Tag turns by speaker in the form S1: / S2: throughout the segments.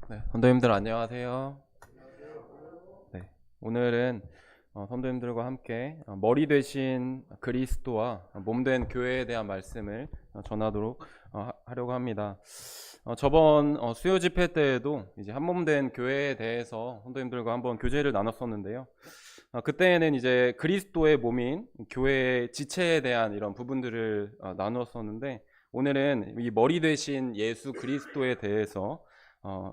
S1: 네, 선도님들 안녕하세요. 네, 오늘은 선도님들과 함께 머리 되신 그리스도와 몸 된 교회에 대한 말씀을 전하도록 하려고 합니다. 저번 수요 집회 때에도 이제 한 몸 된 교회에 대해서 선도님들과 한번 교제를 나눴었는데요. 그때는 이제 그리스도의 몸인 교회의 지체에 대한 이런 부분들을 나누었었는데, 오늘은 이 머리 되신 예수 그리스도에 대해서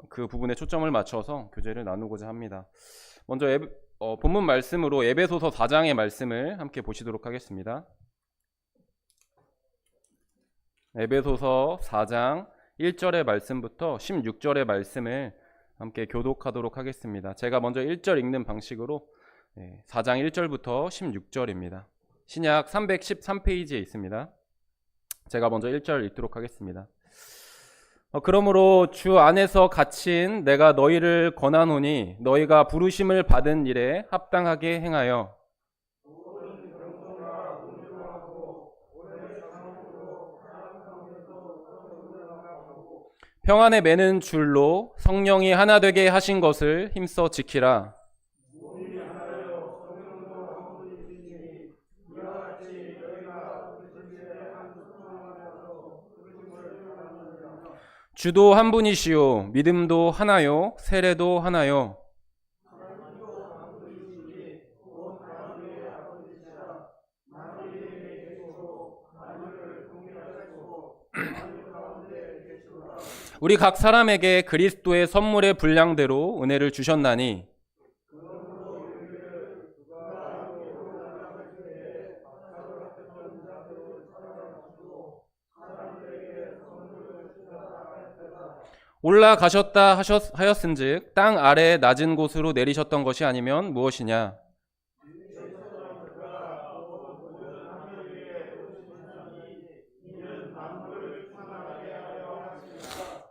S1: 그 부분에 초점을 맞춰서 교제를 나누고자 합니다. 먼저 본문 말씀으로 에베소서 4장의 말씀을 함께 보시도록 하겠습니다. 에베소서 4장 1절의 말씀부터 16절의 말씀을 함께 교독하도록 하겠습니다. 제가 먼저 1절 읽는 방식으로 4장 1절부터 16절입니다. 신약 313페이지에 있습니다. 제가 먼저 1절 읽도록 하겠습니다. 그러므로 주 안에서 갇힌 내가 너희를 권하노니 너희가 부르심을 받은 일에 합당하게 행하여 평안에 매는 줄로 성령이 하나 되게 하신 것을 힘써 지키라. 주도 한 분이시요 믿음도 하나요 세례도 하나요. 우리 각 사람에게 그리스도의 선물의 분량대로 은혜를 주셨나니 올라가셨다 하였은즉 땅 아래 낮은 곳으로 내리셨던 것이 아니면 무엇이냐.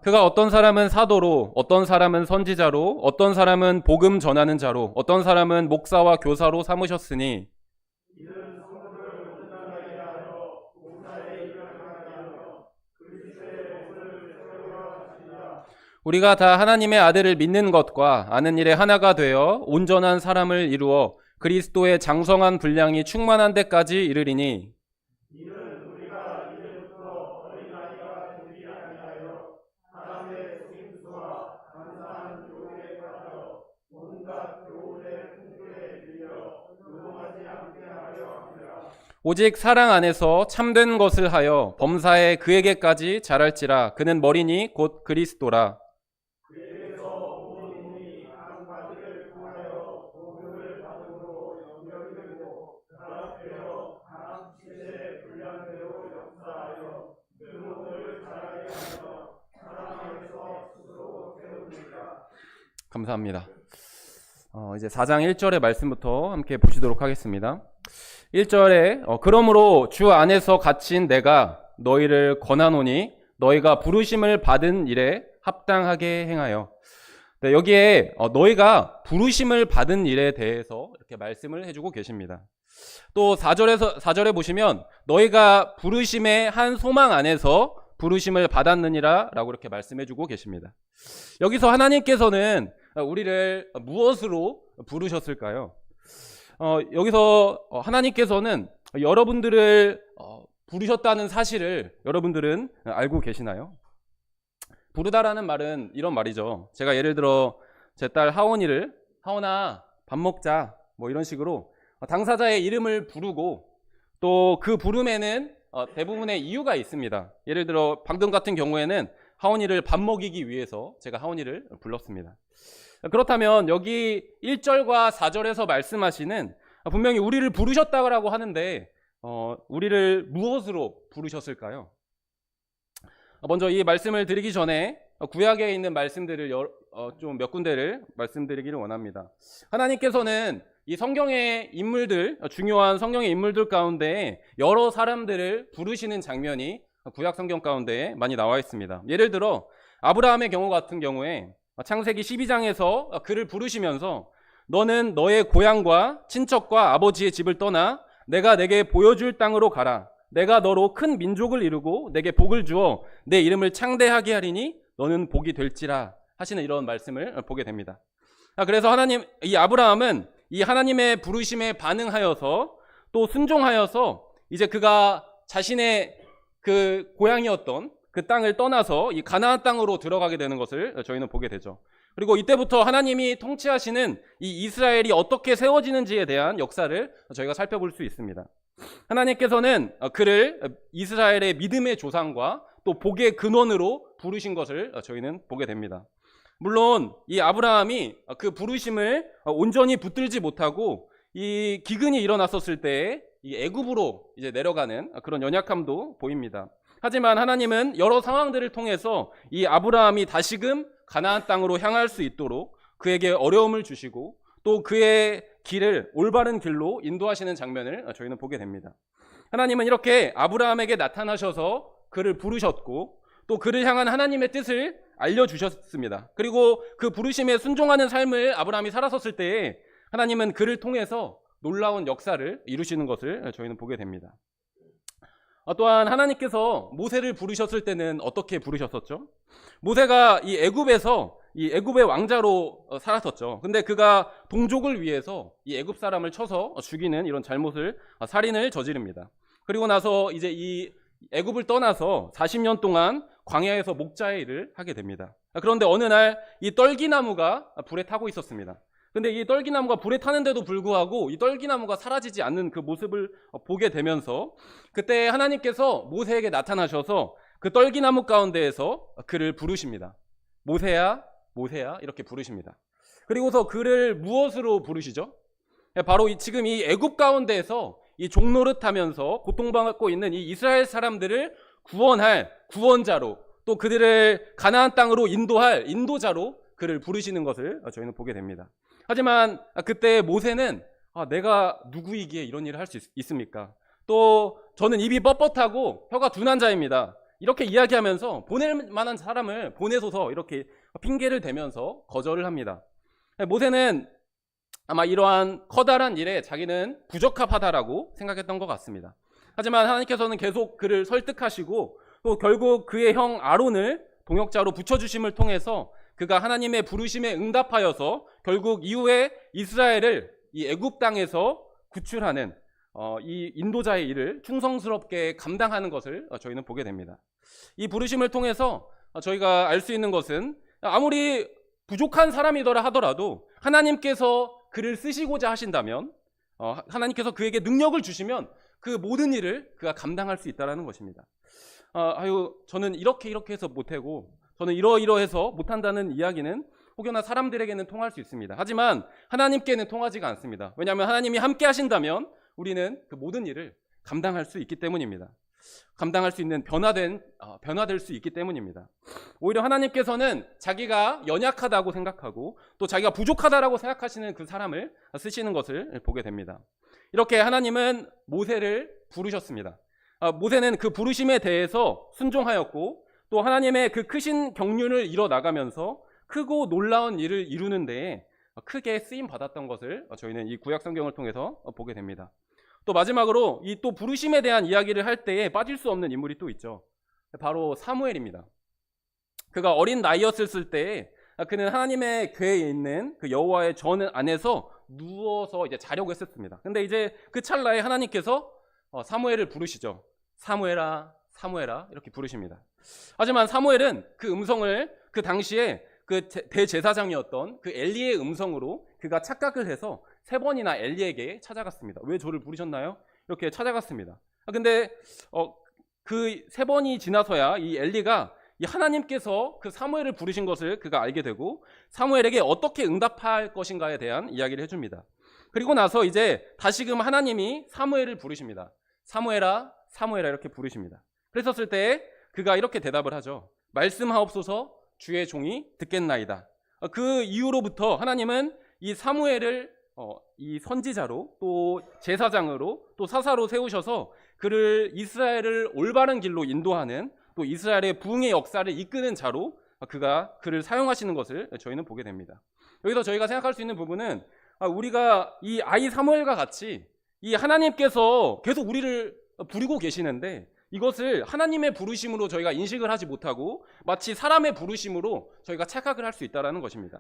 S1: 그가 어떤 사람은 사도로, 어떤 사람은 선지자로, 어떤 사람은 복음 전하는 자로, 어떤 사람은 목사와 교사로 삼으셨으니 우리가 다 하나님의 아들을 믿는 것과 아는 일에 하나가 되어 온전한 사람을 이루어 그리스도의 장성한 분량이 충만한 데까지 이르리니 오직 사랑 안에서 참된 것을 하여 범사에 그에게까지 자랄지라. 그는 머리니 곧 그리스도라. 감사합니다. 이제 4장 1절의 말씀부터 함께 보시도록 하겠습니다. 1절에 그러므로 주 안에서 갇힌 내가 너희를 권하노니 너희가 부르심을 받은 일에 합당하게 행하여. 네, 여기에 너희가 부르심을 받은 일에 대해서 이렇게 말씀을 해주고 계십니다. 또 4절에 보시면 너희가 부르심의 한 소망 안에서 부르심을 받았느니라 라고 이렇게 말씀해주고 계십니다. 여기서 하나님께서는 우리를 무엇으로 부르셨을까요? 여기서 하나님께서는 여러분들을 부르셨다는 사실을 여러분들은 알고 계시나요? 부르다라는 말은 이런 말이죠. 제가 예를 들어 제 딸 하원아 밥 먹자 뭐 이런 식으로 당사자의 이름을 부르고 또 그 부름에는 대부분의 이유가 있습니다. 예를 들어 방금 같은 경우에는 하원이를 밥 먹이기 위해서 제가 하원이를 불렀습니다. 그렇다면 여기 1절과 4절에서 말씀하시는 분명히 우리를 부르셨다고 하는데 우리를 무엇으로 부르셨을까요? 먼저 이 말씀을 드리기 전에 구약에 있는 말씀들을 좀 몇 군데를 말씀드리기를 원합니다. 하나님께서는 이 성경의 인물들, 중요한 성경의 인물들 가운데 여러 사람들을 부르시는 장면이 구약 성경 가운데 많이 나와 있습니다. 예를 들어 아브라함의 경우 같은 경우에 창세기 12장에서 그를 부르시면서 너는 너의 고향과 친척과 아버지의 집을 떠나 내가 내게 보여줄 땅으로 가라. 내가 너로 큰 민족을 이루고 내게 복을 주어 내 이름을 창대하게 하리니 너는 복이 될지라 하시는 이런 말씀을 보게 됩니다. 그래서 하나님, 이 아브라함은 이 하나님의 부르심에 반응하여서 또 순종하여서 이제 그가 자신의 그 고향이었던 그 땅을 떠나서 이 가나안 땅으로 들어가게 되는 것을 저희는 보게 되죠. 그리고 이때부터 하나님이 통치하시는 이 이스라엘이 어떻게 세워지는지에 대한 역사를 저희가 살펴볼 수 있습니다. 하나님께서는 그를 이스라엘의 믿음의 조상과 또 복의 근원으로 부르신 것을 저희는 보게 됩니다. 물론 이 아브라함이 그 부르심을 온전히 붙들지 못하고 이 기근이 일어났었을 때 이 애굽으로 이제 내려가는 그런 연약함도 보입니다. 하지만 하나님은 여러 상황들을 통해서 이 아브라함이 다시금 가나안 땅으로 향할 수 있도록 그에게 어려움을 주시고 또 그의 길을 올바른 길로 인도하시는 장면을 저희는 보게 됩니다. 하나님은 이렇게 아브라함에게 나타나셔서 그를 부르셨고 또 그를 향한 하나님의 뜻을 알려주셨습니다. 그리고 그 부르심에 순종하는 삶을 아브라함이 살았었을 때에 하나님은 그를 통해서 놀라운 역사를 이루시는 것을 저희는 보게 됩니다. 또한 하나님께서 모세를 부르셨을 때는 어떻게 부르셨었죠? 모세가 이 애굽에서 이 애굽의 왕자로 살았었죠. 근데 그가 동족을 위해서 이 애굽 사람을 쳐서 죽이는 이런 잘못을 살인을 저지릅니다. 그리고 나서 이제 이 애굽을 떠나서 40년 동안 광야에서 목자의 일을 하게 됩니다. 그런데 어느 날 이 떨기나무가 불에 타고 있었습니다. 근데 이 떨기나무가 불에 타는데도 불구하고 이 떨기나무가 사라지지 않는 그 모습을 보게 되면서 그때 하나님께서 모세에게 나타나셔서 그 떨기나무 가운데에서 그를 부르십니다. 모세야, 모세야 이렇게 부르십니다. 그리고서 그를 무엇으로 부르시죠? 바로 지금 이 애굽 가운데에서 이 종노릇하면서 고통받고 있는 이 이스라엘 사람들을 구원할 구원자로 또 그들을 가나안 땅으로 인도할 인도자로 그를 부르시는 것을 저희는 보게 됩니다. 하지만 그때 모세는 내가 누구이기에 이런 일을 할 수 있습니까? 또 저는 입이 뻣뻣하고 혀가 둔한 자입니다. 이렇게 이야기하면서 보낼 만한 사람을 보내소서 이렇게 핑계를 대면서 거절을 합니다. 모세는 아마 이러한 커다란 일에 자기는 부적합하다라고 생각했던 것 같습니다. 하지만 하나님께서는 계속 그를 설득하시고 또 결국 그의 형 아론을 동역자로 붙여주심을 통해서 그가 하나님의 부르심에 응답하여서 결국 이후에 이스라엘을 이 애굽 땅에서 구출하는 이 인도자의 일을 충성스럽게 감당하는 것을 저희는 보게 됩니다. 이 부르심을 통해서 저희가 알 수 있는 것은 아무리 부족한 사람이더라 하더라도 하나님께서 그를 쓰시고자 하신다면 하나님께서 그에게 능력을 주시면 그 모든 일을 그가 감당할 수 있다는 것입니다. 저는 이렇게 해서 못하고 저는 이러해서 못한다는 이야기는 혹여나 사람들에게는 통할 수 있습니다. 하지만 하나님께는 통하지가 않습니다. 왜냐하면 하나님이 함께 하신다면 우리는 그 모든 일을 감당할 수 있기 때문입니다. 감당할 수 있는 변화될 수 있기 때문입니다. 오히려 하나님께서는 자기가 연약하다고 생각하고 또 자기가 부족하다라고 생각하시는 그 사람을 쓰시는 것을 보게 됩니다. 이렇게 하나님은 모세를 부르셨습니다. 모세는 그 부르심에 대해서 순종하였고 또 하나님의 그 크신 경륜을 이뤄나가면서 크고 놀라운 일을 이루는 데에 크게 쓰임 받았던 것을 저희는 이 구약 성경을 통해서 보게 됩니다. 또 마지막으로 이 또 부르심에 대한 이야기를 할 때에 빠질 수 없는 인물이 또 있죠. 바로 사무엘입니다. 그가 어린 나이였을 때에 그는 하나님의 궤에 있는 그 여호와의 전 안에서 누워서 이제 자려고 했었습니다. 근데 이제 그 찰나에 하나님께서 사무엘을 부르시죠. 사무엘아, 사무엘아 이렇게 부르십니다. 하지만 사무엘은 그 음성을 그 당시에 그 대제사장이었던 그 엘리의 음성으로 그가 착각을 해서 3번이나 엘리에게 찾아갔습니다. 왜 저를 부르셨나요? 이렇게 찾아갔습니다. 근데 그 3번이 지나서야 이 엘리가 이 하나님께서 그 사무엘을 부르신 것을 그가 알게 되고 사무엘에게 어떻게 응답할 것인가에 대한 이야기를 해줍니다. 그리고 나서 이제 다시금 하나님이 사무엘을 부르십니다. 사무엘아, 사무엘아 이렇게 부르십니다. 그랬었을 때 그가 이렇게 대답을 하죠. 말씀하옵소서 주의 종이 듣겠나이다. 그 이후로부터 하나님은 이 사무엘을 이 선지자로 또 제사장으로 또 사사로 세우셔서 그를 이스라엘을 올바른 길로 인도하는 또 이스라엘의 부흥의 역사를 이끄는 자로 그를 사용하시는 것을 저희는 보게 됩니다. 여기서 저희가 생각할 수 있는 부분은 우리가 이 아이 사무엘과 같이 이 하나님께서 계속 우리를 부리고 계시는데 이것을 하나님의 부르심으로 저희가 인식을 하지 못하고 마치 사람의 부르심으로 저희가 착각을 할 수 있다는 것입니다.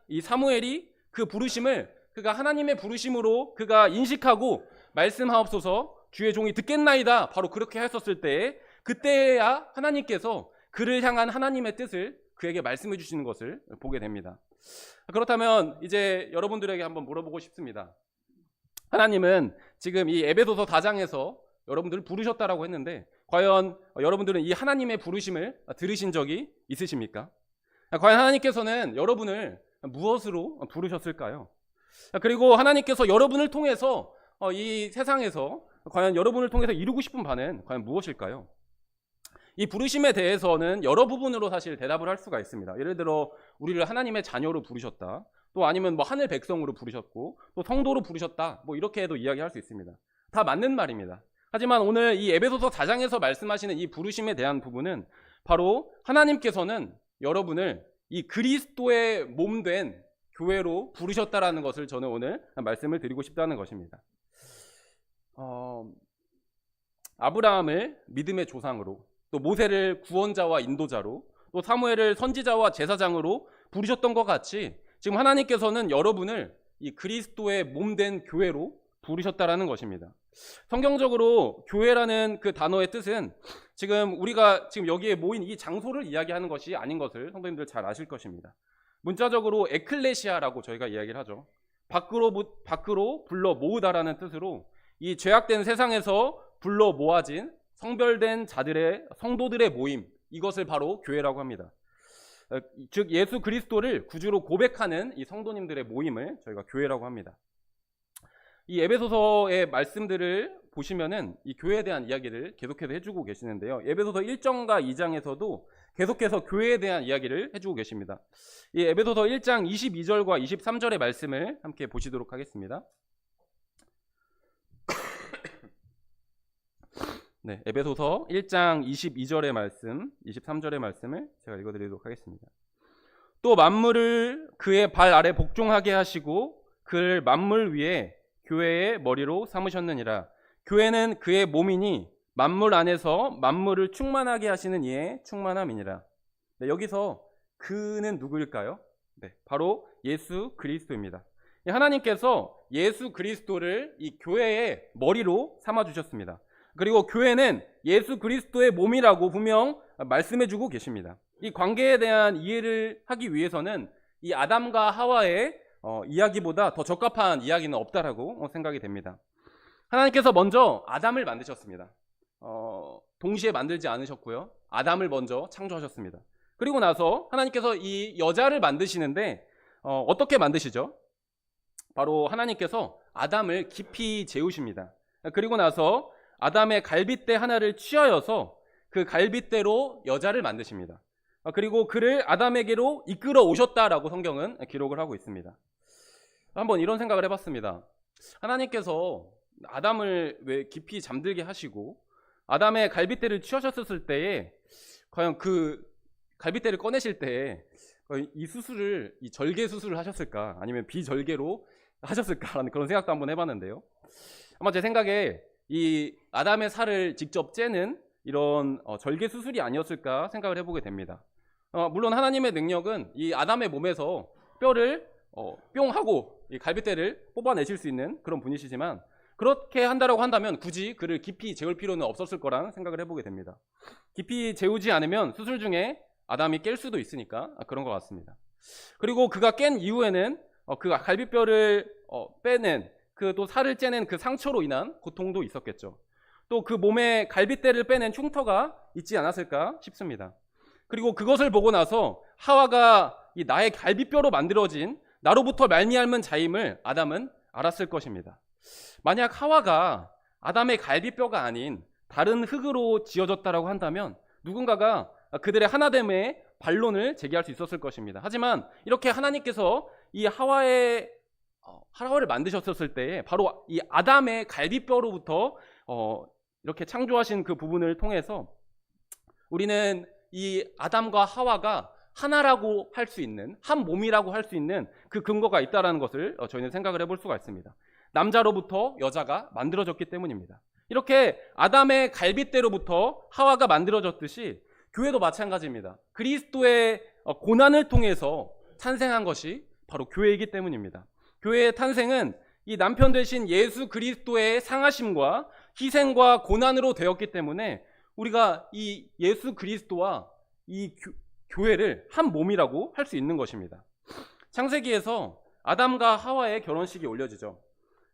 S1: 이 사무엘이 그 부르심을 그가 하나님의 부르심으로 그가 인식하고 말씀하옵소서 주의 종이 듣겠나이다 바로 그렇게 했었을 때에 그때야 하나님께서 그를 향한 하나님의 뜻을 그에게 말씀해 주시는 것을 보게 됩니다. 그렇다면 이제 여러분들에게 한번 물어보고 싶습니다. 하나님은 지금 이 에베소서 4장에서 여러분들을 부르셨다라고 했는데 과연 여러분들은 이 하나님의 부르심을 들으신 적이 있으십니까? 과연 하나님께서는 여러분을 무엇으로 부르셨을까요? 그리고 하나님께서 여러분을 통해서 이 세상에서 과연 여러분을 통해서 이루고 싶은 바는 과연 무엇일까요? 이 부르심에 대해서는 여러 부분으로 사실 대답을 할 수가 있습니다. 예를 들어 우리를 하나님의 자녀로 부르셨다. 또 아니면 뭐 하늘 백성으로 부르셨고 또 성도로 부르셨다. 뭐 이렇게도 이야기할 수 있습니다. 다 맞는 말입니다. 하지만 오늘 이 에베소서 4장에서 말씀하시는 이 부르심에 대한 부분은 바로 하나님께서는 여러분을 이 그리스도의 몸된 교회로 부르셨다라는 것을 저는 오늘 말씀을 드리고 싶다는 것입니다. 아브라함을 믿음의 조상으로, 또 모세를 구원자와 인도자로, 또 사무엘을 선지자와 제사장으로 부르셨던 것 같이 지금 하나님께서는 여러분을 이 그리스도의 몸된 교회로 부르셨다라는 것입니다. 성경적으로 교회라는 그 단어의 뜻은 지금 우리가 지금 여기에 모인 이 장소를 이야기하는 것이 아닌 것을 성도님들 잘 아실 것입니다. 문자적으로 에클레시아라고 저희가 이야기를 하죠. 밖으로 불러 모으다라는 뜻으로 이 죄악된 세상에서 불러 모아진 성별된 자들의 성도들의 모임, 이것을 바로 교회라고 합니다. 즉 예수 그리스도를 구주로 고백하는 이 성도님들의 모임을 저희가 교회라고 합니다. 이 에베소서의 말씀들을 보시면은 이 교회에 대한 이야기를 계속해서 해주고 계시는데요. 에베소서 1장과 2장에서도 계속해서 교회에 대한 이야기를 해주고 계십니다. 이 에베소서 1장 22절과 23절의 말씀을 함께 보시도록 하겠습니다. 네, 에베소서 1장 22절의 말씀, 23절의 말씀을 제가 읽어드리도록 하겠습니다. 또 만물을 그의 발 아래 복종하게 하시고 그를 만물 위에 교회의 머리로 삼으셨느니라. 교회는 그의 몸이니 만물 안에서 만물을 충만하게 하시는 이의 충만함이니라. 네, 여기서 그는 누구일까요? 네, 바로 예수 그리스도입니다. 하나님께서 예수 그리스도를 이 교회의 머리로 삼아주셨습니다. 그리고 교회는 예수 그리스도의 몸이라고 분명 말씀해주고 계십니다. 이 관계에 대한 이해를 하기 위해서는 이 아담과 하와의 이야기보다 더 적합한 이야기는 없다라고 생각이 됩니다. 하나님께서 먼저 아담을 만드셨습니다. 동시에 만들지 않으셨고요. 아담을 먼저 창조하셨습니다. 그리고 나서 하나님께서 이 여자를 만드시는데 어떻게 만드시죠? 바로 하나님께서 아담을 깊이 재우십니다. 그리고 나서 아담의 갈빗대 하나를 취하여서 그 갈빗대로 여자를 만드십니다. 그리고 그를 아담에게로 이끌어 오셨다라고 성경은 기록을 하고 있습니다. 한번 이런 생각을 해봤습니다. 하나님께서 아담을 왜 깊이 잠들게 하시고 아담의 갈빗대를 취하셨을 때에 과연 그 갈빗대를 꺼내실 때 이 수술을, 이 절개 수술을 하셨을까 아니면 비절개로 하셨을까라는 그런 생각도 한번 해봤는데요. 아마 제 생각에 이 아담의 살을 직접 째는 이런 절개 수술이 아니었을까 생각을 해보게 됩니다. 물론 하나님의 능력은 이 아담의 몸에서 뼈를 뿅 하고 이 갈빗대를 뽑아내실 수 있는 그런 분이시지만 그렇게 한다라고 한다면 굳이 그를 깊이 재울 필요는 없었을 거라는 생각을 해보게 됩니다. 깊이 재우지 않으면 수술 중에 아담이 깰 수도 있으니까 그런 것 같습니다. 그리고 그가 깬 이후에는 그 갈빗뼈를 빼낸 그 또 살을 째는 그 상처로 인한 고통도 있었겠죠. 또 그 몸에 갈빗대를 빼낸 흉터가 있지 않았을까 싶습니다. 그리고 그것을 보고 나서 하와가 이 나의 갈빗뼈로 만들어진 나로부터 말미암은 자임을 아담은 알았을 것입니다. 만약 하와가 아담의 갈빗뼈가 아닌 다른 흙으로 지어졌다라고 한다면 누군가가 그들의 하나됨의 반론을 제기할 수 있었을 것입니다. 하지만 이렇게 하나님께서 이 하와를 만드셨을 때에 바로 이 아담의 갈빗뼈로부터 이렇게 창조하신 그 부분을 통해서 우리는 이 아담과 하와가 하나라고 할 수 있는, 한 몸이라고 할 수 있는 그 근거가 있다는 것을 저희는 생각을 해볼 수가 있습니다. 남자로부터 여자가 만들어졌기 때문입니다. 이렇게 아담의 갈빗대로부터 하와가 만들어졌듯이 교회도 마찬가지입니다. 그리스도의 고난을 통해서 탄생한 것이 바로 교회이기 때문입니다. 교회의 탄생은 이 남편 되신 예수 그리스도의 상하심과 희생과 고난으로 되었기 때문에 우리가 이 예수 그리스도와 이 교회를 한 몸이라고 할 수 있는 것입니다. 창세기에서 아담과 하와의 결혼식이 올려지죠.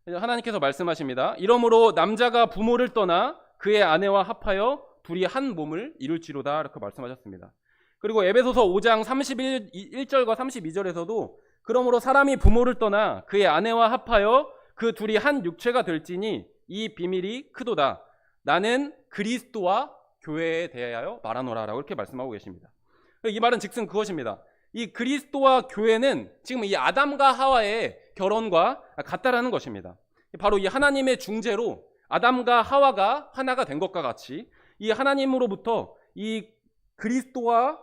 S1: 하나님께서 말씀하십니다. 이러므로 남자가 부모를 떠나 그의 아내와 합하여 둘이 한 몸을 이룰지로다, 이렇게 말씀하셨습니다. 그리고 에베소서 5장 31절과 32절에서도 그러므로 사람이 부모를 떠나 그의 아내와 합하여 그 둘이 한 육체가 될지니 이 비밀이 크도다. 나는 그리스도와 교회에 대하여 말하노라, 라고 이렇게 말씀하고 계십니다. 이 말은 즉슨 그것입니다. 이 그리스도와 교회는 지금 이 아담과 하와의 결혼과 같다라는 것입니다. 바로 이 하나님의 중재로 아담과 하와가 하나가 된 것과 같이 이 하나님으로부터 이 그리스도와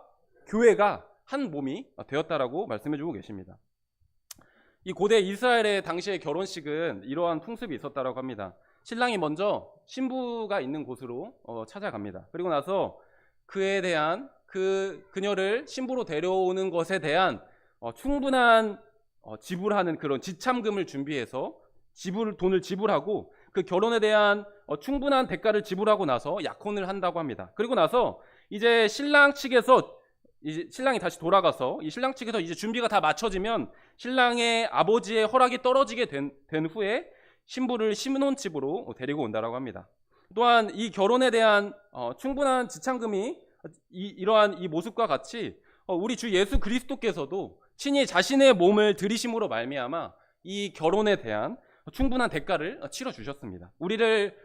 S1: 교회가 한 몸이 되었다라고 말씀해주고 계십니다. 이 고대 이스라엘의 당시의 결혼식은 이러한 풍습이 있었다라고 합니다. 신랑이 먼저 신부가 있는 곳으로 찾아갑니다. 그리고 나서 그에 대한 그녀를 신부로 데려오는 것에 대한 충분한 지불하는 그런 지참금을 준비해서 돈을 지불하고 그 결혼에 대한 충분한 대가를 지불하고 나서 약혼을 한다고 합니다. 그리고 나서 이제 신랑 측에서 이제 신랑이 다시 돌아가서 이 신랑 측에서 이제 준비가 다 맞춰지면 신랑의 아버지의 허락이 떨어지게 된 후에 신부를 신혼집으로 데리고 온다라고 합니다. 또한 이 결혼에 대한 충분한 지참금이 이러한 이 모습과 같이 우리 주 예수 그리스도께서도 친히 자신의 몸을 들이심으로 말미암아 이 결혼에 대한 충분한 대가를 치러 주셨습니다. 우리를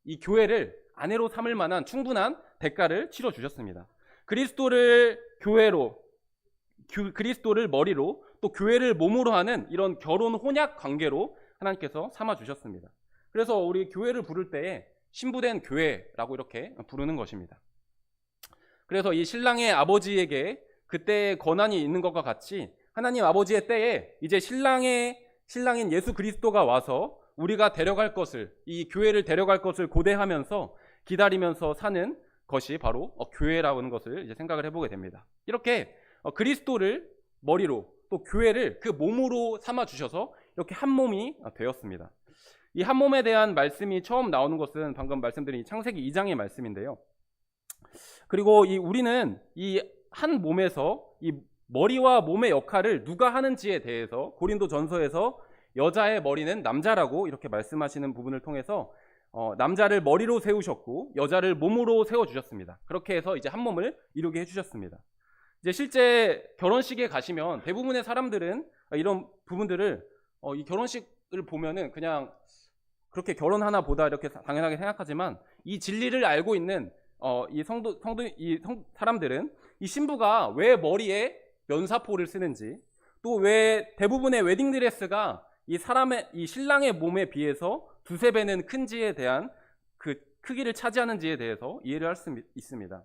S1: 이 교회를 아내로 삼을 만한 충분한 대가를 치러 주셨습니다. 그리스도를 교회로, 그리스도를 머리로, 또 교회를 몸으로 하는 이런 결혼 혼약 관계로 하나님께서 삼아 주셨습니다. 그래서 우리 교회를 부를 때에 신부된 교회라고 이렇게 부르는 것입니다. 그래서 이 신랑의 아버지에게 그때의 권한이 있는 것과 같이 하나님 아버지의 때에 이제 신랑인 예수 그리스도가 와서 우리가 데려갈 것을, 이 교회를 데려갈 것을 고대하면서 기다리면서 사는 것이 바로 교회라고 하는 것을 이제 생각을 해보게 됩니다. 이렇게 그리스도를 머리로 또 교회를 그 몸으로 삼아 주셔서 이렇게 한 몸이 되었습니다. 이 한 몸에 대한 말씀이 처음 나오는 것은 방금 말씀드린 창세기 2장의 말씀인데요. 그리고 우리는 이 한 몸에서 이 머리와 몸의 역할을 누가 하는지에 대해서 고린도전서에서 여자의 머리는 남자라고 이렇게 말씀하시는 부분을 통해서 남자를 머리로 세우셨고 여자를 몸으로 세워주셨습니다. 그렇게 해서 이제 한 몸을 이루게 해주셨습니다. 이제 실제 결혼식에 가시면 대부분의 사람들은 이런 부분들을 이 결혼식을 보면은 그냥 그렇게 결혼하나 보다 이렇게 당연하게 생각하지만 이 진리를 알고 있는 사람들은 이 신부가 왜 머리에 면사포를 쓰는지, 또 왜 대부분의 웨딩드레스가 이 신랑의 몸에 비해서 두세 배는 큰지에 대한 그 크기를 차지하는지에 대해서 이해를 할 수 있습니다.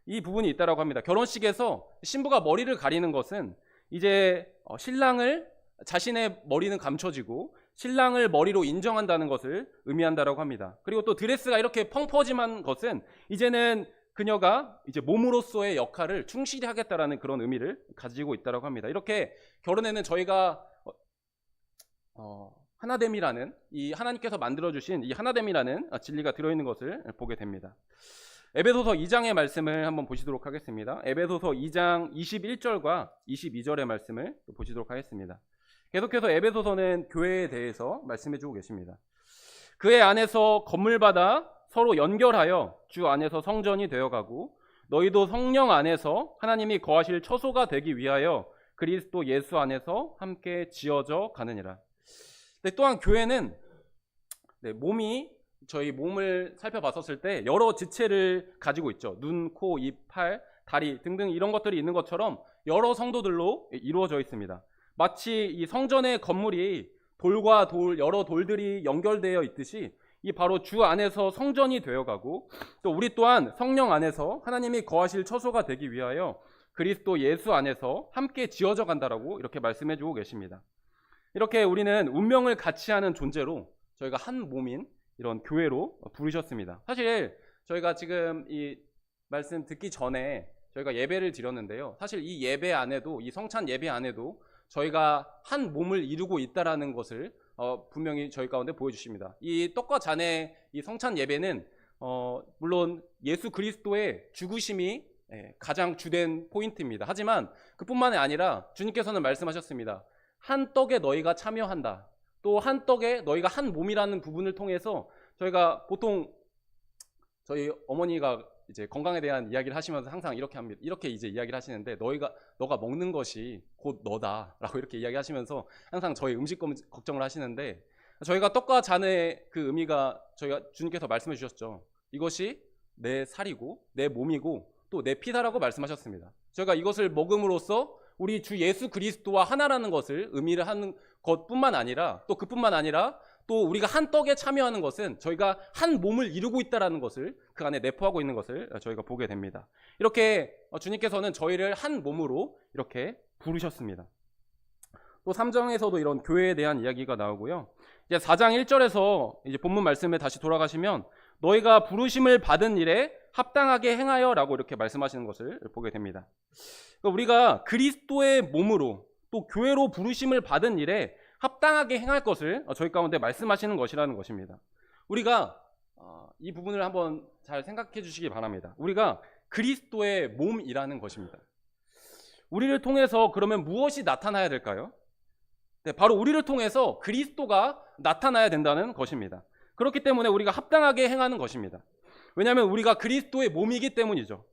S1: 이 부분이 있다라고 합니다. 결혼식에서 신부가 머리를 가리는 것은 이제 신랑을, 자신의 머리는 감춰지고 신랑을 머리로 인정한다는 것을 의미한다라고 합니다. 그리고 또 드레스가 이렇게 펑퍼짐한 것은 이제는 그녀가 이제 몸으로서의 역할을 충실히 하겠다라는 그런 의미를 가지고 있다라고 합니다. 이렇게 결혼에는 저희가 하나됨이라는 이 하나님께서 만들어주신 이 하나됨이라는 진리가 들어있는 것을 보게 됩니다. 에베소서 2장의 말씀을 한번 보시도록 하겠습니다. 에베소서 2장 21절과 22절의 말씀을 보시도록 하겠습니다. 계속해서 에베소서는 교회에 대해서 말씀해주고 계십니다. 그의 안에서 건물받아 서로 연결하여 주 안에서 성전이 되어가고 너희도 성령 안에서 하나님이 거하실 처소가 되기 위하여 그리스도 예수 안에서 함께 지어져 가느니라. 또한 교회는 저희 몸을 살펴봤었을 때 여러 지체를 가지고 있죠. 눈, 코, 입, 팔, 다리 등등 이런 것들이 있는 것처럼 여러 성도들로 이루어져 있습니다. 마치 이 성전의 건물이 돌과 여러 돌들이 연결되어 있듯이 이 바로 주 안에서 성전이 되어가고 또 우리 또한 성령 안에서 하나님이 거하실 처소가 되기 위하여 그리스도 예수 안에서 함께 지어져 간다라고 이렇게 말씀해주고 계십니다. 이렇게 우리는 운명을 같이 하는 존재로 저희가 한 몸인 이런 교회로 부르셨습니다. 사실 저희가 지금 이 말씀 듣기 전에 저희가 예배를 드렸는데요. 사실 이 예배 안에도, 이 성찬 예배 안에도 저희가 한 몸을 이루고 있다라는 것을 분명히 저희 가운데 보여주십니다. 이 떡과 잔의 이 성찬 예배는 물론 예수 그리스도의 죽으심이 가장 주된 포인트입니다. 하지만 그뿐만이 아니라 주님께서는 말씀하셨습니다. 한 떡에 너희가 참여한다. 또 한 떡에 너희가 한 몸이라는 부분을 통해서 저희가 보통 저희 어머니가 이제 건강에 대한 이야기를 하시면서 항상 이렇게 합니다. 이렇게 이제 이야기를 하시는데 너가 먹는 것이 곧 너다라고 이렇게 이야기하시면서 항상 저희 음식 걱정을 하시는데 저희가 떡과 잔의 그 의미가 저희가 주님께서 말씀해 주셨죠. 이것이 내 살이고 내 몸이고 또 내 피다라고 말씀하셨습니다. 저희가 이것을 먹음으로써 우리 주 예수 그리스도와 하나라는 것을 의미를 하는 것뿐만 아니라 또 그뿐만 아니라 또 우리가 한 떡에 참여하는 것은 저희가 한 몸을 이루고 있다는 것을 그 안에 내포하고 있는 것을 저희가 보게 됩니다. 이렇게 주님께서는 저희를 한 몸으로 이렇게 부르셨습니다. 또 3장에서도 이런 교회에 대한 이야기가 나오고요. 이제 4장 1절에서 이제 본문 말씀에 다시 돌아가시면 너희가 부르심을 받은 일에 합당하게 행하여라고 이렇게 말씀하시는 것을 보게 됩니다. 그러니까 우리가 그리스도의 몸으로 또 교회로 부르심을 받은 일에 합당하게 행할 것을 저희 가운데 말씀하시는 것이라는 것입니다. 우리가 이 부분을 한번 잘 생각해 주시기 바랍니다. 우리가 그리스도의 몸이라는 것입니다. 우리를 통해서 그러면 무엇이 나타나야 될까요? 네, 바로 우리를 통해서 그리스도가 나타나야 된다는 것입니다. 그렇기 때문에 우리가 합당하게 행하는 것입니다. 왜냐하면 우리가 그리스도의 몸이기 때문이죠.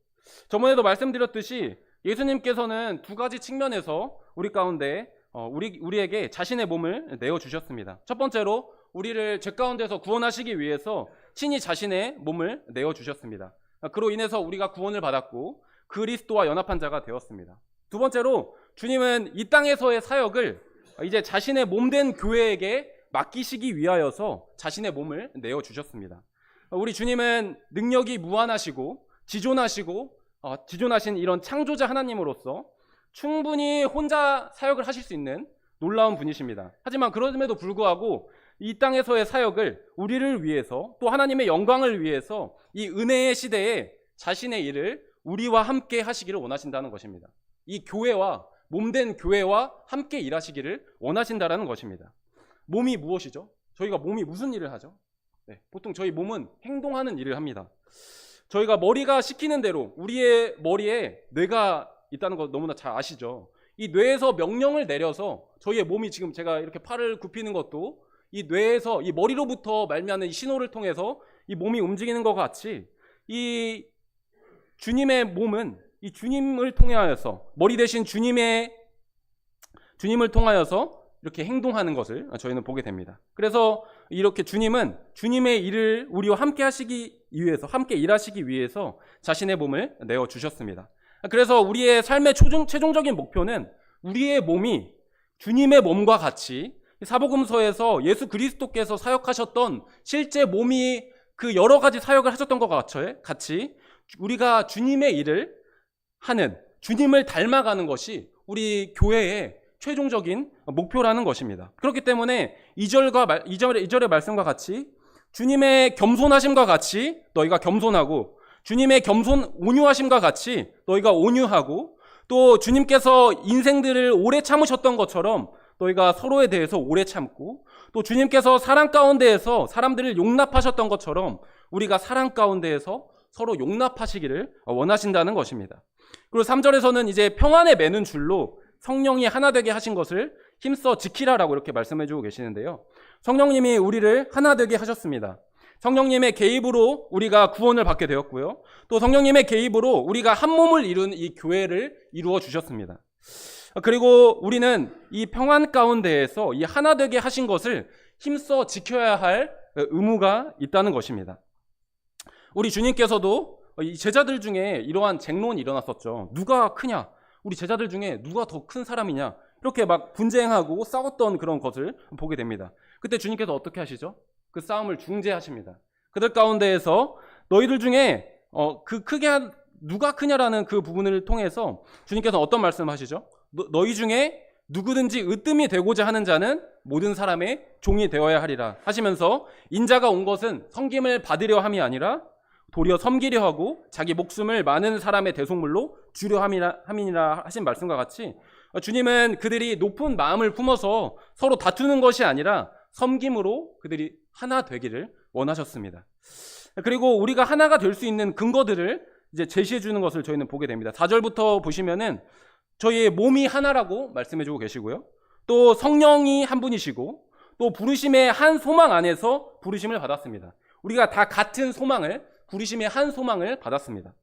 S1: 저번에도 말씀드렸듯이 예수님께서는 두 가지 측면에서 우리 가운데 우리에게 자신의 몸을 내어주셨습니다. 첫 번째로 우리를 죄 가운데서 구원하시기 위해서 친히 자신의 몸을 내어주셨습니다. 그로 인해서 우리가 구원을 받았고 그리스도와 연합한 자가 되었습니다. 두 번째로 주님은 이 땅에서의 사역을 이제 자신의 몸된 교회에게 맡기시기 위하여서 자신의 몸을 내어주셨습니다. 우리 주님은 능력이 무한하시고 지존하신 이런 창조자 하나님으로서 충분히 혼자 사역을 하실 수 있는 놀라운 분이십니다. 하지만 그럼에도 불구하고 이 땅에서의 사역을 우리를 위해서 또 하나님의 영광을 위해서 이 은혜의 시대에 자신의 일을 우리와 함께 하시기를 원하신다는 것입니다. 이 교회와 몸된 교회와 함께 일하시기를 원하신다는 것입니다. 몸이 무엇이죠? 저희가 몸이 무슨 일을 하죠? 네, 보통 저희 몸은 행동하는 일을 합니다. 저희가 머리가 시키는 대로 우리의 머리에 뇌가 있다는 거 너무나 잘 아시죠? 이 뇌에서 명령을 내려서 저희의 몸이 지금 제가 이렇게 팔을 굽히는 것도 이 뇌에서 이 머리로부터 말미암는 이 신호를 통해서 이 몸이 움직이는 것 같이 이 주님의 몸은 이 주님을 통하여서 머리 대신 주님을 통하여서 이렇게 행동하는 것을 저희는 보게 됩니다. 그래서 이렇게 주님은 주님의 일을 우리와 함께 하시기 위해서, 함께 일하시기 위해서 자신의 몸을 내어 주셨습니다. 그래서 우리의 삶의 최종적인 목표는 우리의 몸이 주님의 몸과 같이 사복음서에서 예수 그리스도께서 사역하셨던 실제 몸이 그 여러 가지 사역을 하셨던 것과 같이 우리가 주님의 일을 하는, 주님을 닮아가는 것이 우리 교회의 최종적인 목표라는 것입니다. 그렇기 때문에 2절의 말씀과 같이 주님의 겸손하심과 같이 너희가 겸손하고 주님의 온유하심과 같이 너희가 온유하고 또 주님께서 인생들을 오래 참으셨던 것처럼 너희가 서로에 대해서 오래 참고 또 주님께서 사랑 가운데에서 사람들을 용납하셨던 것처럼 우리가 사랑 가운데에서 서로 용납하시기를 원하신다는 것입니다. 그리고 3절에서는 이제 평안에 매는 줄로 성령이 하나 되게 하신 것을 힘써 지키라라고 이렇게 말씀해 주고 계시는데요. 성령님이 우리를 하나 되게 하셨습니다. 성령님의 개입으로 우리가 구원을 받게 되었고요. 또 성령님의 개입으로 우리가 한 몸을 이룬 이 교회를 이루어 주셨습니다. 그리고 우리는 이 평안 가운데에서 이 하나 되게 하신 것을 힘써 지켜야 할 의무가 있다는 것입니다. 우리 주님께서도 이 제자들 중에 이러한 쟁론이 일어났었죠. 누가 크냐? 우리 제자들 중에 누가 더 큰 사람이냐? 이렇게 막 분쟁하고 싸웠던 그런 것을 보게 됩니다. 그때 주님께서 어떻게 하시죠? 그 싸움을 중재하십니다. 그들 가운데에서 너희들 중에 누가 크냐라는 그 부분을 통해서 주님께서 어떤 말씀을 하시죠? 너희 중에 누구든지 으뜸이 되고자 하는 자는 모든 사람의 종이 되어야 하리라 하시면서 인자가 온 것은 섬김을 받으려 함이 아니라 도리어 섬기려 하고 자기 목숨을 많은 사람의 대속물로 주려 함이니라 하신 말씀과 같이 주님은 그들이 높은 마음을 품어서 서로 다투는 것이 아니라 섬김으로 그들이 하나 되기를 원하셨습니다. 그리고 우리가 하나가 될 수 있는 근거들을 이제 제시해 주는 것을 저희는 보게 됩니다. 4절부터 보시면은 저희의 몸이 하나라고 말씀해 주고 계시고요. 또 성령이 한 분이시고 또 부르심의 한 소망 안에서 부르심을 받았습니다. 우리가 다 같은 소망을, 부르심의 한 소망을 받았습니다.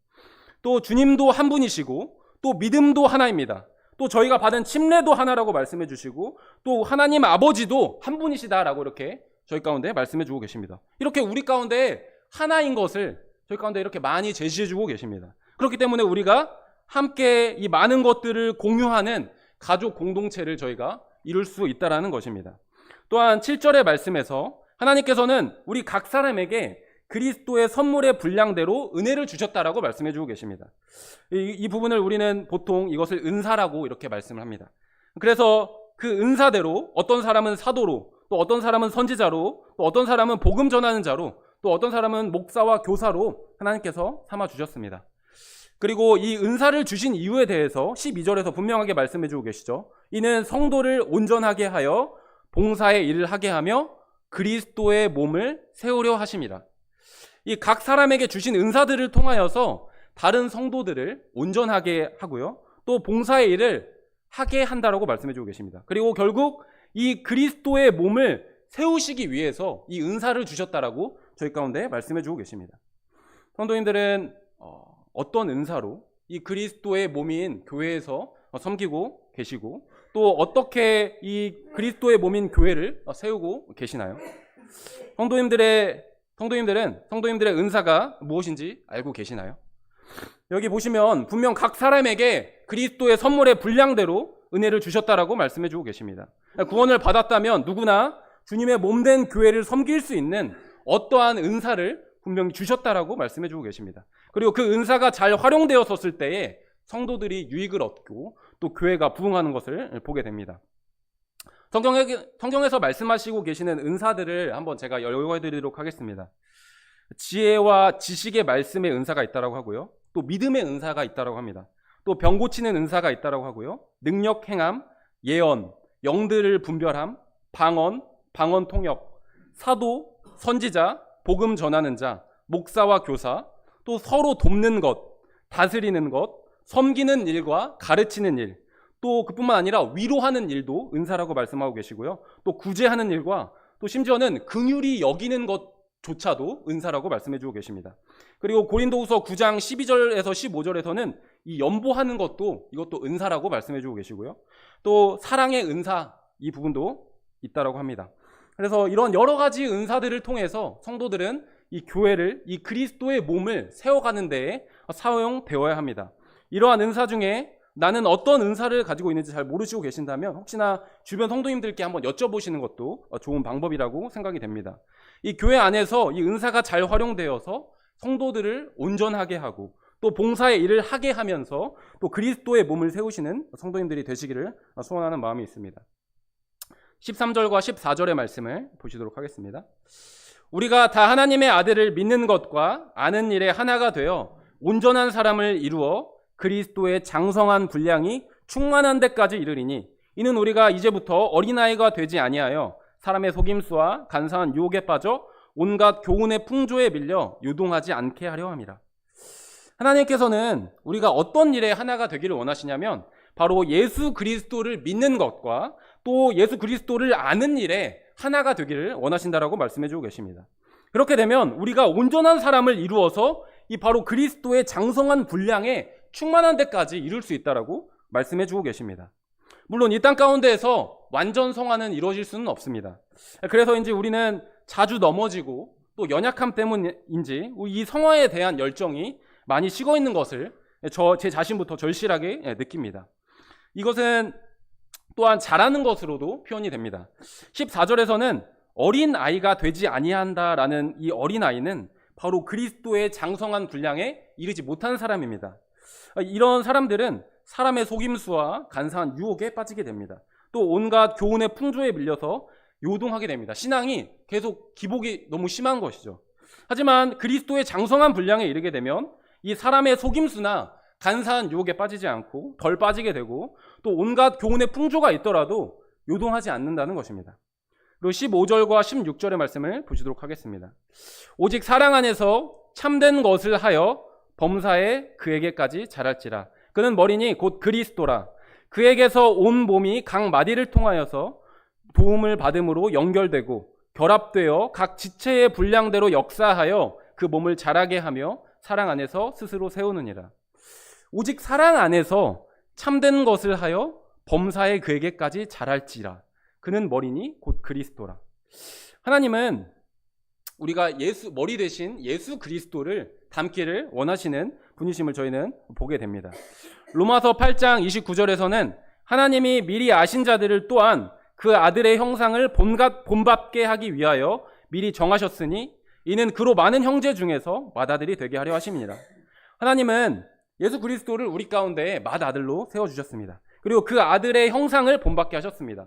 S1: 또 주님도 한 분이시고 또 믿음도 하나입니다. 또 저희가 받은 침례도 하나라고 말씀해 주시고 또 하나님 아버지도 한 분이시다라고 이렇게 저희 가운데 말씀해 주고 계십니다. 이렇게 우리 가운데 하나인 것을 저희 가운데 이렇게 많이 제시해 주고 계십니다. 그렇기 때문에 우리가 함께 이 많은 것들을 공유하는 가족 공동체를 저희가 이룰 수 있다라는 것입니다. 또한 7절의 말씀에서 하나님께서는 우리 각 사람에게 그리스도의 선물의 분량대로 은혜를 주셨다라고 말씀해 주고 계십니다. 이 부분을 우리는 보통 이것을 은사라고 이렇게 말씀을 합니다. 그래서 그 은사대로 어떤 사람은 사도로, 또 어떤 사람은 선지자로, 또 어떤 사람은 복음 전하는 자로, 또 어떤 사람은 목사와 교사로 하나님께서 삼아 주셨습니다. 그리고 이 은사를 주신 이유에 대해서 12절에서 분명하게 말씀해 주고 계시죠. 이는 성도를 온전하게 하여 봉사의 일을 하게 하며 그리스도의 몸을 세우려 하심이라. 이 각 사람에게 주신 은사들을 통하여서 다른 성도들을 온전하게 하고요. 또 봉사의 일을 하게 한다라고 말씀해 주고 계십니다. 그리고 결국 이 그리스도의 몸을 세우시기 위해서 이 은사를 주셨다라고 저희 가운데 말씀해 주고 계십니다. 성도님들은 어떤 은사로 이 그리스도의 몸인 교회에서 섬기고 계시고 또 어떻게 이 그리스도의 몸인 교회를 세우고 계시나요? 성도님들의 은사가 무엇인지 알고 계시나요? 여기 보시면 분명 각 사람에게 그리스도의 선물의 분량대로 은혜를 주셨다라고 말씀해 주고 계십니다. 구원을 받았다면 누구나 주님의 몸된 교회를 섬길 수 있는 어떠한 은사를 분명히 주셨다라고 말씀해 주고 계십니다. 그리고 그 은사가 잘 활용되었을 때에 성도들이 유익을 얻고 또 교회가 부흥하는 것을 보게 됩니다. 성경에서 말씀하시고 계시는 은사들을 한번 제가 열거해 드리도록 하겠습니다. 지혜와 지식의 말씀의 은사가 있다라고 하고요. 또 믿음의 은사가 있다라고 합니다. 또 병 고치는 은사가 있다라고 하고요. 능력 행함, 예언, 영들을 분별함, 방언 통역, 사도, 선지자, 복음 전하는 자, 목사와 교사, 또 서로 돕는 것, 다스리는 것, 섬기는 일과 가르치는 일, 또 그뿐만 아니라 위로하는 일도 은사라고 말씀하고 계시고요. 또 구제하는 일과 또 심지어는 긍휼히 여기는 것조차도 은사라고 말씀해 주고 계십니다. 그리고 고린도후서 9장 12절에서 15절에서는 이 연보하는 것도 이것도 은사라고 말씀해 주고 계시고요. 또 사랑의 은사 이 부분도 있다라고 합니다. 그래서 이런 여러 가지 은사들을 통해서 성도들은 이 교회를, 이 그리스도의 몸을 세워가는 데에 사용되어야 합니다. 이러한 은사 중에 나는 어떤 은사를 가지고 있는지 잘 모르시고 계신다면 혹시나 주변 성도님들께 한번 여쭤보시는 것도 좋은 방법이라고 생각이 됩니다. 이 교회 안에서 이 은사가 잘 활용되어서 성도들을 온전하게 하고 또 봉사의 일을 하게 하면서 또 그리스도의 몸을 세우시는 성도님들이 되시기를 소원하는 마음이 있습니다. 13절과 14절의 말씀을 보시도록 하겠습니다. 우리가 다 하나님의 아들을 믿는 것과 아는 일에 하나가 되어 온전한 사람을 이루어 그리스도의 장성한 분량이 충만한 데까지 이르리니 이는 우리가 이제부터 어린아이가 되지 아니하여 사람의 속임수와 간사한 유혹에 빠져 온갖 교훈의 풍조에 밀려 유동하지 않게 하려 함이라. 하나님께서는 우리가 어떤 일에 하나가 되기를 원하시냐면 바로 예수 그리스도를 믿는 것과 또 예수 그리스도를 아는 일에 하나가 되기를 원하신다라고 말씀해 주고 계십니다. 그렇게 되면 우리가 온전한 사람을 이루어서 이 바로 그리스도의 장성한 분량에 충만한 데까지 이룰 수 있다라고 말씀해 주고 계십니다. 물론 이 땅 가운데에서 완전 성화는 이루어질 수는 없습니다. 그래서인지 우리는 자주 넘어지고 또 연약함 때문인지 이 성화에 대한 열정이 많이 식어 있는 것을 제 자신부터 절실하게 느낍니다. 이것은 또한 잘하는 것으로도 표현이 됩니다. 14절에서는 어린 아이가 되지 아니한다라는 이 어린 아이는 바로 그리스도의 장성한 분량에 이르지 못한 사람입니다. 이런 사람들은 사람의 속임수와 간사한 유혹에 빠지게 됩니다. 또 온갖 교훈의 풍조에 밀려서 요동하게 됩니다. 신앙이 계속 기복이 너무 심한 것이죠. 하지만 그리스도의 장성한 분량에 이르게 되면 이 사람의 속임수나 간사한 유혹에 빠지지 않고 덜 빠지게 되고 또 온갖 교훈의 풍조가 있더라도 요동하지 않는다는 것입니다. 그리고 15절과 16절의 말씀을 보시도록 하겠습니다. 오직 사랑 안에서 참된 것을 하여 범사에 그에게까지 자랄지라. 그는 머리니 곧 그리스도라. 그에게서 온 몸이 각 마디를 통하여서 도움을 받음으로 연결되고 결합되어 각 지체의 분량대로 역사하여 그 몸을 자라게 하며 사랑 안에서 스스로 세우느니라. 오직 사랑 안에서 참된 것을 하여 범사에 그에게까지 자랄지라. 그는 머리니 곧 그리스도라. 하나님은 우리가 머리 대신 예수 그리스도를 닮기를 원하시는 분이심을 저희는 보게 됩니다. 로마서 8장 29절에서는 하나님이 미리 아신 자들을 또한 그 아들의 형상을 본받게 하기 위하여 미리 정하셨으니 이는 그로 많은 형제 중에서 맏아들이 되게 하려 하심이니라. 하나님은 예수 그리스도를 우리 가운데 맏아들로 세워주셨습니다. 그리고 그 아들의 형상을 본받게 하셨습니다.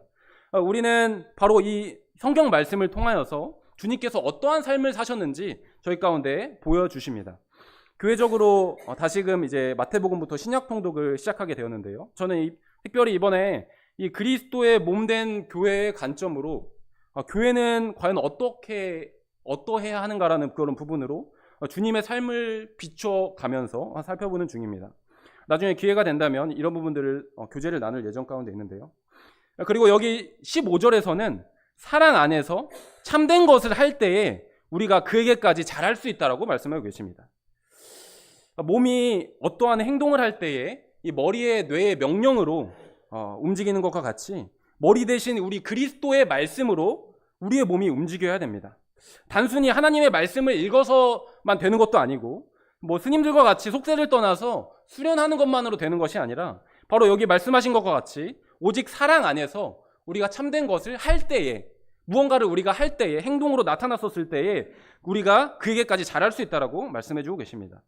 S1: 우리는 바로 이 성경 말씀을 통하여서 주님께서 어떠한 삶을 사셨는지 저희 가운데 보여주십니다. 교회적으로 다시금 이제 마태복음부터 신약 통독을 시작하게 되었는데요. 저는 특별히 이번에 이 그리스도의 몸된 교회의 관점으로 교회는 과연 어떠해야 하는가라는 그런 부분으로 주님의 삶을 비춰가면서 살펴보는 중입니다. 나중에 기회가 된다면 이런 부분들을 교제를 나눌 예정 가운데 있는데요. 그리고 여기 15절에서는 사랑 안에서 참된 것을 할 때에 우리가 그에게까지 잘할 수 있다라고 말씀하고 계십니다. 몸이 어떠한 행동을 할 때에 이 머리의 뇌의 명령으로 움직이는 것과 같이 머리 대신 우리 그리스도의 말씀으로 우리의 몸이 움직여야 됩니다. 단순히 하나님의 말씀을 읽어서만 되는 것도 아니고 스님들과 같이 속세를 떠나서 수련하는 것만으로 되는 것이 아니라 바로 여기 말씀하신 것과 같이 오직 사랑 안에서 우리가 참된 것을 할 때에 무언가를 우리가 할 때에 행동으로 나타났었을 때에 우리가 그에게까지 잘할 수 있다라고 말씀해 주고 계십니다.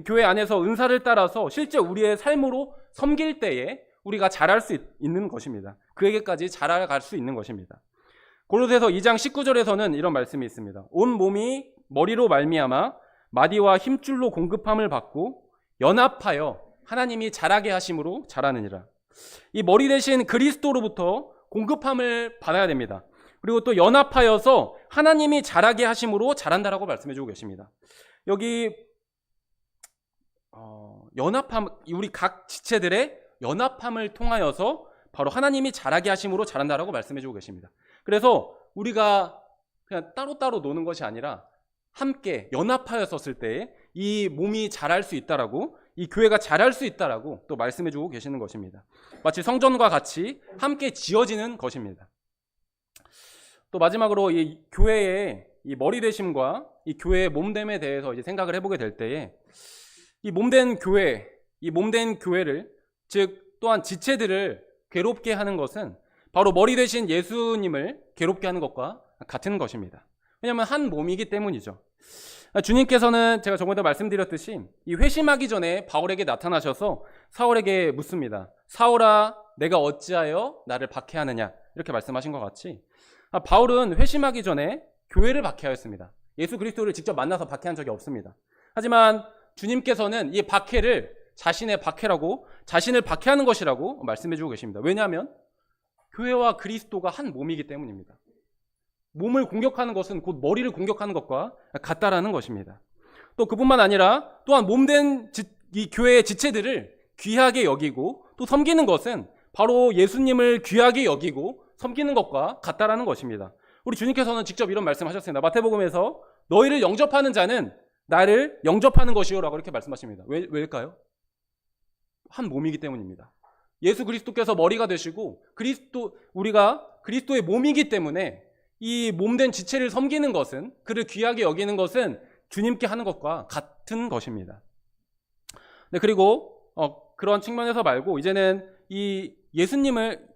S1: 교회 안에서 은사를 따라서 실제 우리의 삶으로 섬길 때에 우리가 잘할 수 있는 것입니다. 그에게까지 잘할 수 있는 것입니다. 골로새서 2장 19절에서는 이런 말씀이 있습니다. 온 몸이 머리로 말미암아 마디와 힘줄로 공급함을 받고 연합하여 하나님이 자라게 하심으로 자라느니라. 이 머리 대신 그리스도로부터 공급함을 받아야 됩니다. 그리고 또 연합하여서 하나님이 자라게 하심으로 자란다라고 말씀해주고 계십니다. 여기 연합함, 우리 각 지체들의 연합함을 통하여서 바로 하나님이 자라게 하심으로 자란다라고 말씀해주고 계십니다. 그래서 우리가 그냥 따로따로 노는 것이 아니라 함께 연합하였었을 때 이 몸이 자랄 수 있다라고, 이 교회가 자랄 수 있다라고 또 말씀해주고 계시는 것입니다. 마치 성전과 같이 함께 지어지는 것입니다. 또 마지막으로 이 교회의 이 머리 되심과 이 교회의 몸됨에 대해서 이제 생각을 해보게 될 때에 이 몸된 교회를, 즉 또한 지체들을 괴롭게 하는 것은 바로 머리 되신 예수님을 괴롭게 하는 것과 같은 것입니다. 왜냐하면 한 몸이기 때문이죠. 주님께서는 제가 저번에 말씀드렸듯이 이 회심하기 전에 바울에게 나타나셔서 사울에게 묻습니다. 사울아, 내가 어찌하여 나를 박해하느냐, 이렇게 말씀하신 것 같이 바울은 회심하기 전에 교회를 박해하였습니다. 예수 그리스도를 직접 만나서 박해한 적이 없습니다. 하지만 주님께서는 이 박해를 자신의 박해라고, 자신을 박해하는 것이라고 말씀해주고 계십니다. 왜냐하면 교회와 그리스도가 한 몸이기 때문입니다. 몸을 공격하는 것은 곧 머리를 공격하는 것과 같다라는 것입니다. 또 그뿐만 아니라 또한 몸된 이 교회의 지체들을 귀하게 여기고 또 섬기는 것은 바로 예수님을 귀하게 여기고 섬기는 것과 같다라는 것입니다. 우리 주님께서는 직접 이런 말씀하셨습니다. 마태복음에서 너희를 영접하는 자는 나를 영접하는 것이요라고 이렇게 말씀하십니다. 왜일까요? 한 몸이기 때문입니다. 예수 그리스도께서 머리가 되시고 우리가 그리스도의 몸이기 때문에 이 몸된 지체를 섬기는 것은, 그를 귀하게 여기는 것은 주님께 하는 것과 같은 것입니다. 네, 그리고 그런 측면에서 말고 이제는 이 예수님을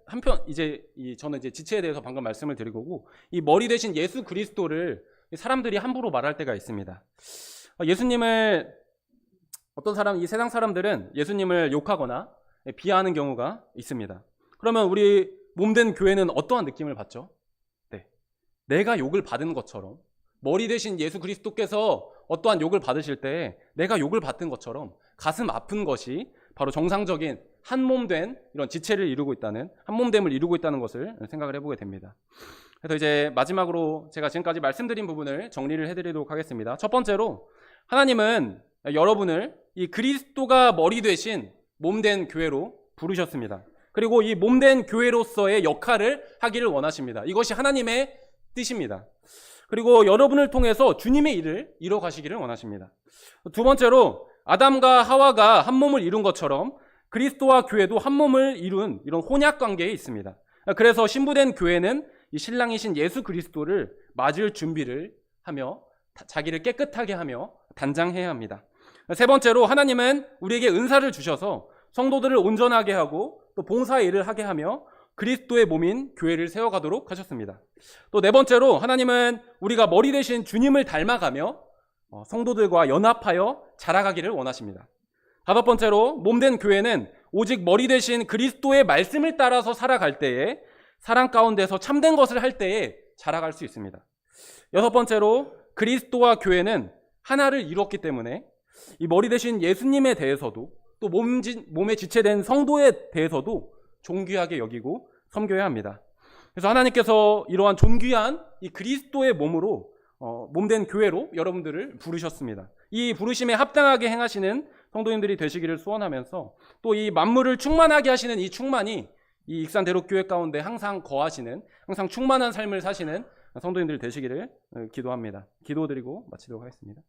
S1: 저는 이제 지체에 대해서 방금 말씀을 드리고 이 머리 대신 예수 그리스도를 사람들이 함부로 말할 때가 있습니다. 예수님을 이 세상 사람들은 예수님을 욕하거나 비하하는 경우가 있습니다. 그러면 우리 몸된 교회는 어떠한 느낌을 받죠? 네. 내가 욕을 받은 것처럼, 머리 대신 예수 그리스도께서 어떠한 욕을 받으실 때 내가 욕을 받은 것처럼 가슴 아픈 것이 바로 정상적인 한몸된 이런 지체를 이루고 있다는, 한몸됨을 이루고 있다는 것을 생각을 해보게 됩니다. 그래서 이제 마지막으로 제가 지금까지 말씀드린 부분을 정리를 해드리도록 하겠습니다. 첫 번째로, 하나님은 여러분을 이 그리스도가 머리 되신 몸된 교회로 부르셨습니다. 그리고 이 몸된 교회로서의 역할을 하기를 원하십니다. 이것이 하나님의 뜻입니다. 그리고 여러분을 통해서 주님의 일을 이뤄가시기를 원하십니다. 두 번째로, 아담과 하와가 한 몸을 이룬 것처럼 그리스도와 교회도 한 몸을 이룬 이런 혼약 관계에 있습니다. 그래서 신부된 교회는 이 신랑이신 예수 그리스도를 맞을 준비를 하며 자기를 깨끗하게 하며 단장해야 합니다. 세 번째로, 하나님은 우리에게 은사를 주셔서 성도들을 온전하게 하고 또 봉사의 일을 하게 하며 그리스도의 몸인 교회를 세워가도록 하셨습니다. 또 네 번째로, 하나님은 우리가 머리 대신 주님을 닮아가며 성도들과 연합하여 자라가기를 원하십니다. 다섯 번째로, 몸된 교회는 오직 머리 대신 그리스도의 말씀을 따라서 살아갈 때에, 사랑 가운데서 참된 것을 할 때에 자라갈 수 있습니다. 여섯 번째로, 그리스도와 교회는 하나를 이뤘기 때문에 이 머리 대신 예수님에 대해서도 또 몸에 지체된 성도에 대해서도 존귀하게 여기고 섬겨야 합니다. 그래서 하나님께서 이러한 존귀한 이 그리스도의 몸으로 몸된 교회로 여러분들을 부르셨습니다. 이 부르심에 합당하게 행하시는 성도님들이 되시기를 소원하면서, 또 이 만물을 충만하게 하시는 이 충만이 이 익산대로교회 가운데 항상 거하시는, 항상 충만한 삶을 사시는 성도님들 되시기를 기도합니다. 기도드리고 마치도록 하겠습니다.